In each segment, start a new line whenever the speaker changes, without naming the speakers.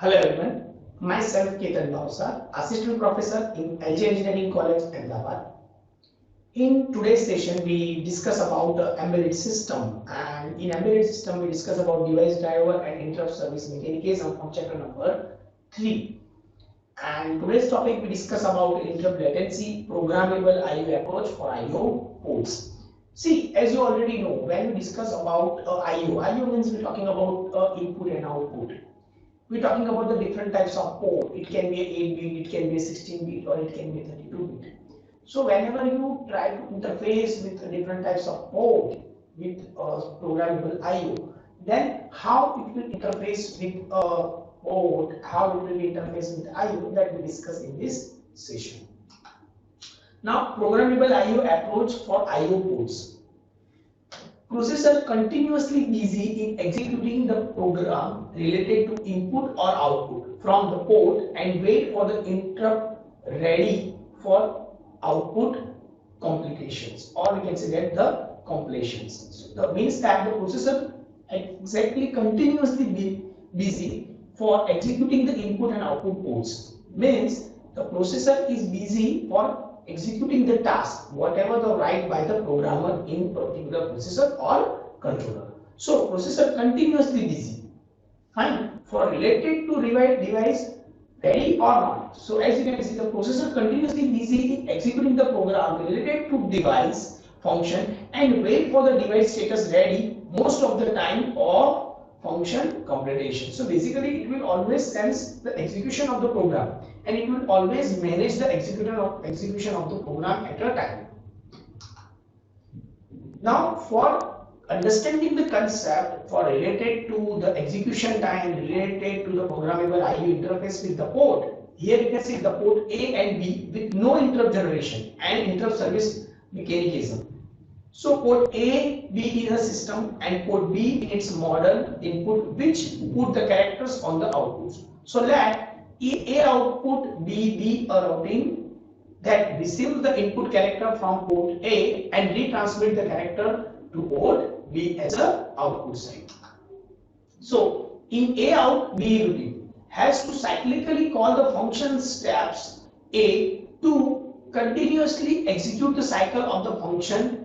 Hello everyone, myself Ketan Bhavsar, Assistant Professor in LG Engineering College, Ahmedabad. In today's session, we discuss about embedded system, and in embedded system, we discuss about device driver and interrupt service mechanism from chapter number 3. And today's topic, we discuss about interrupt latency, programmable I/O approach for I/O ports. See, as you already know, when we discuss about I/O means we're talking about input and output. We're talking about the different types of port. It can be a 8-bit, it can be a 16-bit, or it can be a 32-bit. So whenever you try to interface with different types of port with programmable I/O, then how it will interface with a port, how it will interface with I/O, that we discuss in this session. Now, programmable I/O approach for I/O ports. Processor continuously busy in executing the program related to input or output from the port and wait for the interrupt ready for output complications, or we can say that the completions. So that means that the processor exactly continuously busy for executing the input and output ports. Means the processor is busy for executing the task, whatever the write by the programmer in particular processor or controller. So processor continuously busy. Fine. For related to device ready or not. So as you can see, the processor continuously busy in executing the program related to device function and wait for the device status ready most of the time or function completion. So basically it will always sense the execution of the program and it will always manage the execution of the program at a time. Now for understanding the concept for related to the execution time related to the programmable I/O interface with the port, here you can see the port A and B with no interrupt generation and interrupt service mechanism. So port A, B is a system and port B in its model input which put the characters on the outputs. So let A output be a routing that receives the input character from port A and retransmit the character to port B as a output side. So in A out B routine has to cyclically call the function steps A to continuously execute the cycle of the function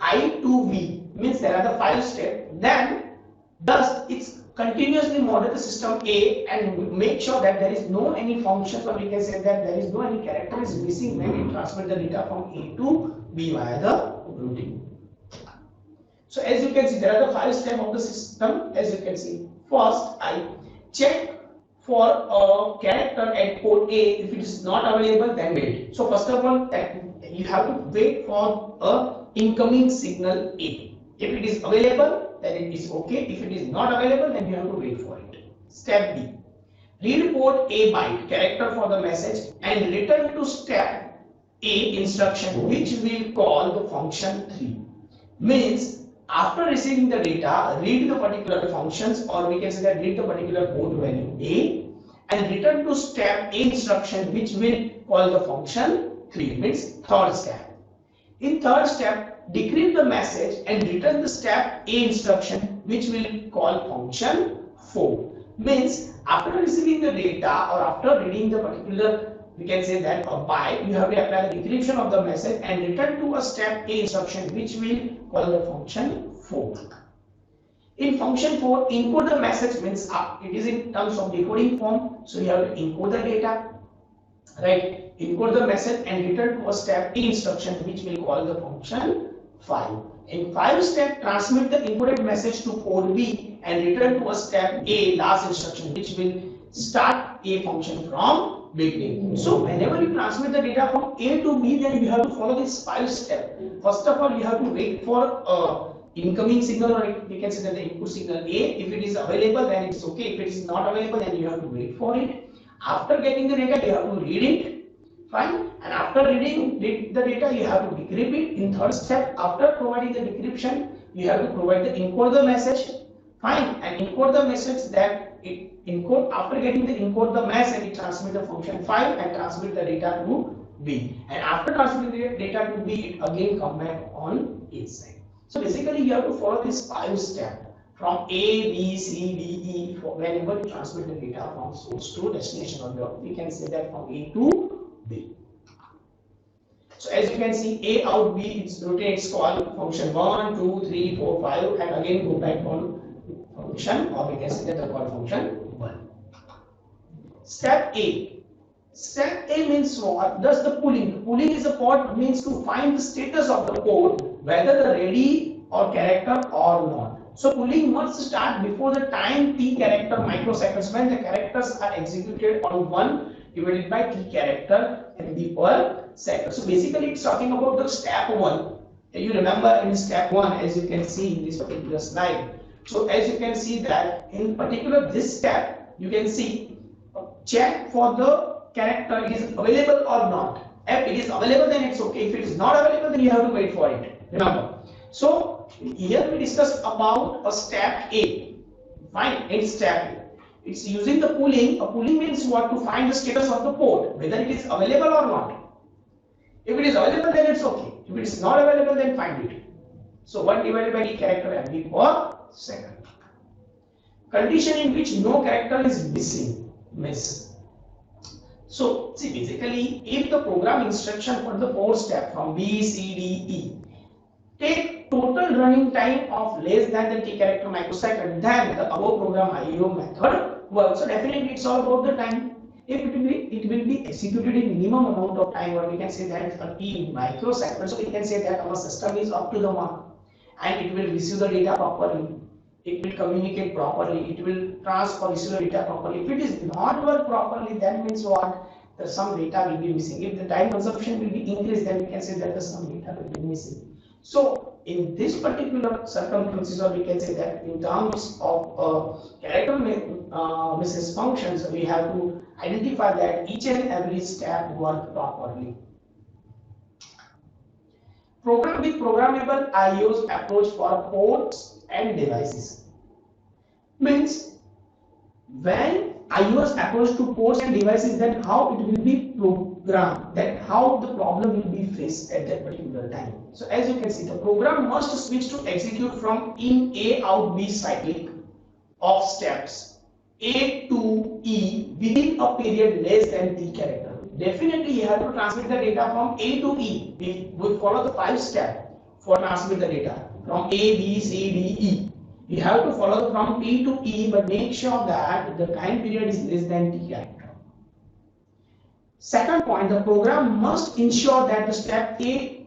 I to V, means there are the 5 steps. Then thus it's continuously model the system A and make sure that there is no any functions, or we can say that there is no any character is missing when we transmit the data from A to B via the routine. So as you can see, there are the 5 steps of the system. As you can see, first I check for a character at port A. If it is not available, then wait. So first of all, you have to wait for a incoming signal A. If it is available, then it is okay. If it is not available, then you have to wait for it. Step B. Read port A byte character for the message and return to step A instruction, which will call the function 3. Means after receiving the data, read the particular functions, or we can say that read the particular port value A and return to step A instruction, which will call the function 3. Means third step. In third step, decrypt the message and return the step A instruction, which will call function 4. Means after receiving the data or after reading the particular, we can say that a byte, you have to apply the decryption of the message and return to a step A instruction, which will call the function 4. In function 4, encode the message, means it is in terms of decoding form, so you have to encode the data, right? Encode the message and return to a step A instruction, which will call the function 5. In 5 step, transmit the encoded message to port B and return to a step A last instruction, which will start A function from beginning. So whenever you transmit the data from A to B, then you have to follow this 5 step. First of all, you have to wait for incoming signal, or we can say that the input signal A. If it is available, then it's okay. If it is not available, then you have to wait for it. After getting the data, you have to read it. Fine. And after reading the data, you have to decrypt it. In third step, after providing the decryption, you have to provide the encode the message. Fine. And encode the message that it encode, after getting the encode the message, it transmit the function 5 and transmit the data to B. And after transmitting the data to B, it again come back on its side. So basically you have to follow this 5 step. from A, B, C, D, E, whenever you transmit the data from source to destination of the, we can say that from A to B. So as you can see, A out B, its routine, it's called function 1, 2, 3, 4, 5, and again go back on function, or we can say that the call function 1. Step A. Step A means what? Does the pooling. Pooling is a part means to find the status of the code, whether the ready or character or not. So pooling must start before the time t character microseconds when the characters are executed on 1 divided by t character MB per second. So basically it's talking about the step 1. You remember in step 1, as you can see in this particular slide. So as you can see that in particular this step, you can see check for the character is available or not. If it is available, then it's okay. If it is not available, then you have to wait for it. Remember. So here we discuss about a step A. Fine, it's step A. It's using the pooling. A pooling means what? To find the status of the port, whether it is available or not. If it is available, then it's okay. If it is not available, then find it. So 1 divided by the character MB per second. Condition in which no character is missing. So see, basically if the program instruction for the 4 step from B, C, D, E take total running time of less than the t character microsecond, then the above program IO method works. So definitely it's all about the time. If it will be executed in minimum amount of time, or we can say that a t microsecond, so we can say that our system is up to the mark and it will receive the data properly. It will communicate properly, it will transfer receive data properly. If it is not work properly, then means what? Some data will be missing. If the time consumption will be increased, then we can say that some data will be missing. So in this particular circumstances, or we can say that in terms of character misses functions, we have to identify that each and every step work properly. Program with programmable IO's approach for ports and devices means when IO's approach to ports and devices, then how it will be programmed, that how the problem will be faced at that particular time. So as you can see, the program must switch to execute from in A out B cyclic of steps A to E within a period less than t character. Definitely you have to transmit the data from A to E. We will follow the 5 steps for transmit the data from A, B, C, D, E. You have to follow from P to E, but make sure that the time period is less than t character. Second point, the program must ensure that the step A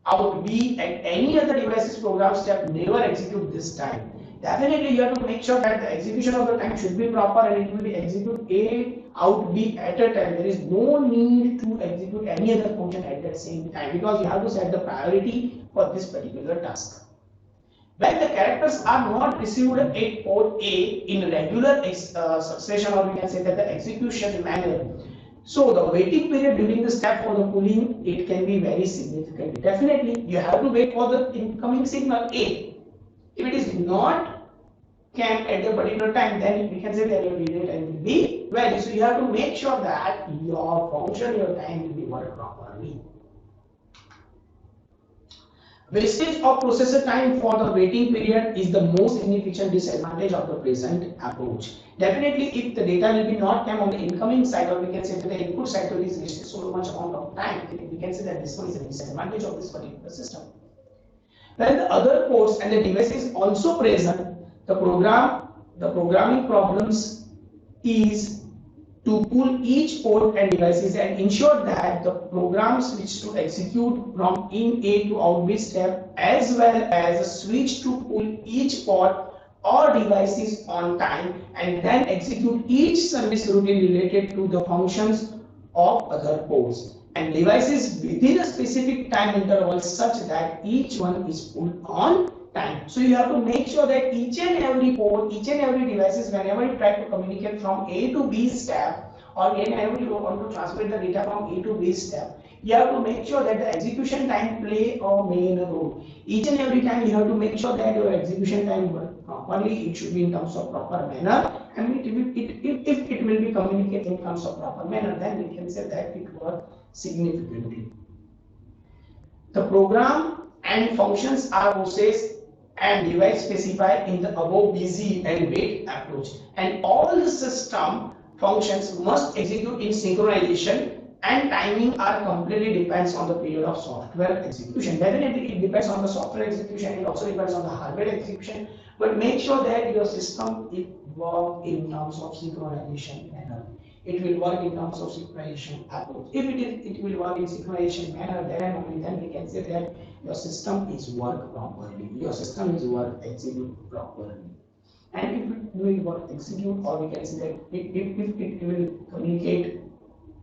out B and any other device's program step never execute this time. Definitely you have to make sure that the execution of the time should be proper and it will be execute A out B at a time. There is no need to execute any other function at that same time, because you have to set the priority for this particular task. When the characters are not received at port A in regular succession, or we can say that the execution manner, so the waiting period during the step for the pooling, it can be very significant. Definitely you have to wait for the incoming signal A. If it is not came at a particular time, then we can say that your delay time will be very. So you have to make sure that your function, your time will be worked properly. Wastage of processor time for the waiting period is the most significant disadvantage of the present approach. Definitely, if the data will be not come on the incoming side, or we can say that the input side is wasted so much amount of time, we can say that this one is a disadvantage of this particular system. When the other ports and the devices also present, the programming problems is to pull each port and devices and ensure that the program switch to execute from in A to out B step, as well as a switch to pull each port or devices on time and then execute each service routine related to the functions of other ports and devices within a specific time interval such that each one is pulled on time. So you have to make sure that each and every port, each and every devices, whenever you try to communicate from A to B step, or whenever you want to transmit the data from A to B step, you have to make sure that the execution time play a main role. Each and every time you have to make sure that your execution time work properly. It should be in terms of proper manner, and if it will be communicated in terms of proper manner, then we can say that it works significantly. The program and functions are processed and device specify in the above busy and wait approach. And all the system functions must execute in synchronization, and timing are completely depends on the period of software execution. Definitely it depends on the software execution, it also depends on the hardware execution, but make sure that your system it work in terms of synchronization manner. It will work in terms of synchronization approach. If it will work in synchronization manner, then and only then we can say that your system is work properly. Your system is work execute properly. And if it will work execute, or we can say that if it will communicate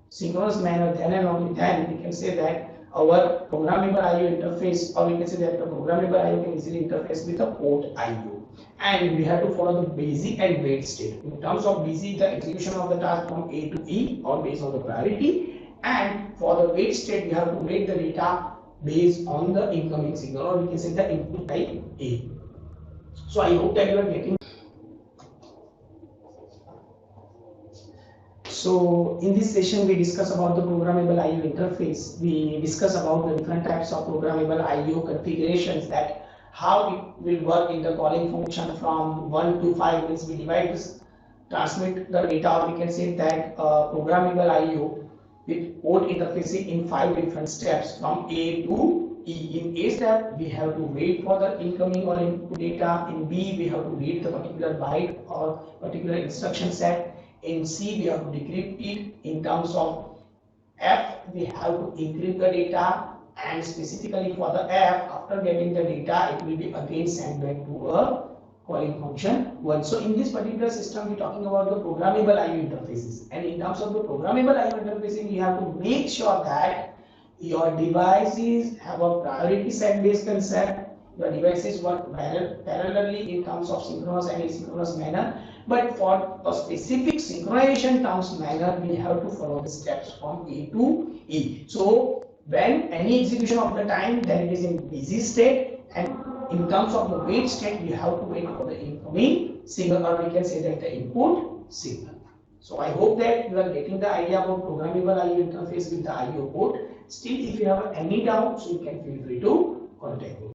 synchronous manner, then and only then we can say that our programmable I/O interface, or we can say that the programmable I/O can easily interface with the port I/O. And we have to follow the busy and wait state. In terms of busy, the execution of the task from A to E or based on the priority, and for the wait state, we have to wait the data based on the incoming signal, or we can say the input type A. So I hope that you are getting. So in this session, we discuss about the programmable I/O interface. We discuss about the different types of programmable I/O configurations, that how it will work in the calling function from 1 to 5, means we divide this, transmit the data, or we can say that programmable I/O with port interfacing in 5 different steps from A to E. In A step, we have to wait for the incoming or input data. In B, we have to read the particular byte or particular instruction set. In C, we have to decrypt it. In terms of F, we have to encrypt the data, and specifically for the F, after getting the data, it will be again sent back to a calling function 1. So in this particular system, we're talking about the programmable I/O interfaces. And in terms of the programmable I/O interfacing, we have to make sure that your devices have a priority set based concept. Your devices work parallelly in terms of synchronous and asynchronous manner. But for a specific synchronization terms manner, we have to follow the steps from A to E. So when any execution of the time, then it is in busy state, and in terms of the wait state, we have to wait for the incoming signal, or we can say that the input signal. So I hope that you are getting the idea about programmable I/O interface with the I/O port. Still, if you have any doubts, you can feel free to contact me.